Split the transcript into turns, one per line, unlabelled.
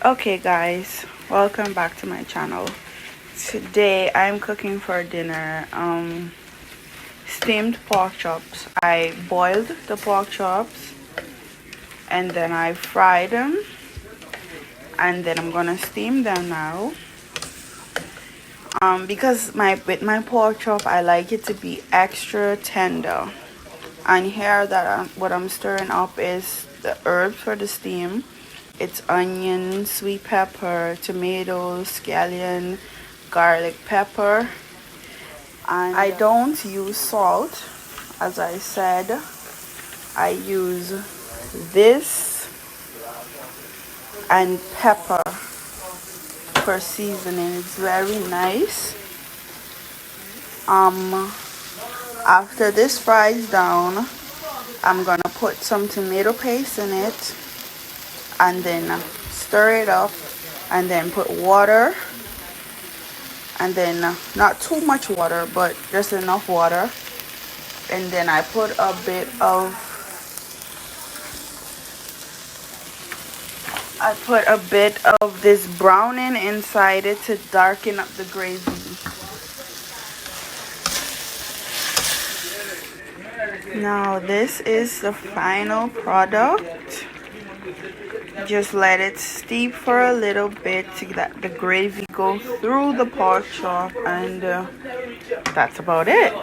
Okay guys, welcome back to my channel. Today I'm cooking for dinner steamed pork chops. I boiled the pork chops and then I fried them, and then I'm gonna steam them now. Because with my pork chop I like it to be extra tender. And here what I'm stirring up is the herbs for the steam. It's onion, sweet pepper, tomatoes, scallion, garlic pepper. And I don't use salt, as I said. I use this and pepper for seasoning. It's very nice. After this fries down, I'm gonna put some tomato paste in it and then stir it up, and then put water, and then not too much water but just enough water, and then I put a bit of this browning inside it to darken up the gravy. Now this is the final product. Just let it steep for a little bit to let the gravy go through the pork chop, and that's about it.